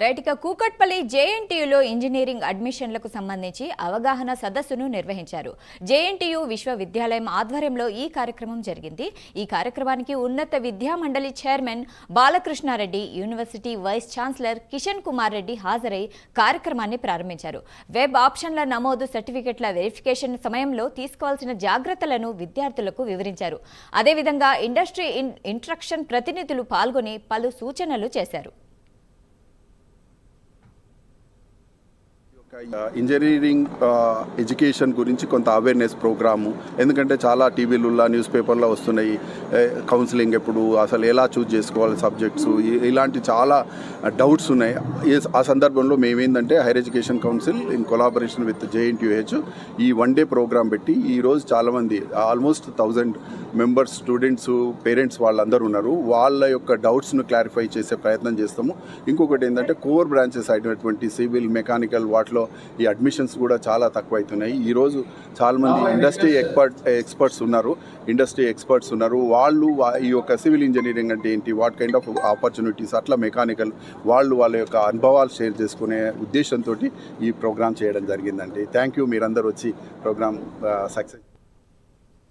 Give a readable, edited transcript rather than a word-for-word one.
Right. ఇక Kukatpally జేఎన్టీయూలో engineering అడ్మిషన్లకు సంబంధించి అవగాహన సదస్సును నిర్వహించారు. జేఎన్టీయూ విశ్వవిద్యాలయం ఆధ్వర్యంలో ఈ కార్యక్రమం జరిగింది. ఈ కార్యక్రమానికి ఉన్నత విద్యా మండలి chairman Balakrishna Reddy, university vice chancellor Kishan Kumar Reddy హాజరై కార్యక్రమాన్ని ప్రారంభించారు. వెబ్ ఆప్షన్ల నమోదు, సర్టిఫికెట్ల వెరిఫికేషన్ సమయంలో తీసుకోవాల్సిన జాగ్రత్తలను విద్యార్థులకు వివరించారు. అదేవిధంగా ఇండస్ట్రీ ఇంట్రక్షన్ ప్రతినిధులు పాల్గొని పలు సూచనలు చేశారు. ఇంజనీరింగ్ ఎడ్యుకేషన్ గురించి కొంత అవేర్నెస్ ప్రోగ్రాము, ఎందుకంటే చాలా టీవీలలో న్యూస్ పేపర్లో వస్తున్నాయి. కౌన్సిలింగ్ ఎప్పుడు, అసలు ఎలా చూజ్ చేసుకోవాలి సబ్జెక్ట్స్, ఇలాంటి చాలా డౌట్స్ ఉన్నాయి. ఆ సందర్భంలో మేమేందంటే higher education council in collaboration with JNTUH ఈ 1 day ప్రోగ్రామ్ పెట్టి ఈరోజు చాలామంది ఆల్మోస్ట్ 1000 మెంబర్స్, స్టూడెంట్స్, పేరెంట్స్ వాళ్ళందరూ ఉన్నారు. వాళ్ళ యొక్క డౌట్స్ను క్లారిఫై చేసే ప్రయత్నం చేస్తాము. ఇంకొకటి ఏంటంటే కోర్ బ్రాంచెస్ అయినటువంటి సివిల్, మెకానికల్ వాటిలో ఈ అడ్మిషన్స్ కూడా చాలా తక్కువ అవుతున్నాయి. ఈరోజు చాలామంది ఇండస్ట్రీ ఎక్స్పర్ట్స్ ఉన్నారు. వాళ్ళు ఈ యొక్క సివిల్ ఇంజనీరింగ్ అంటే ఏంటి, వాట్ కైండ్ ఆఫ్ ఆపర్చునిటీస్, అట్లా మెకానికల్ వాళ్ళ యొక్క అనుభవాలు షేర్ చేసుకునే ఉద్దేశంతో ఈ ప్రోగ్రామ్ చేయడం జరిగిందండి. థ్యాంక్ యూ, మీరందరూ వచ్చి ప్రోగ్రామ్ సక్సెస్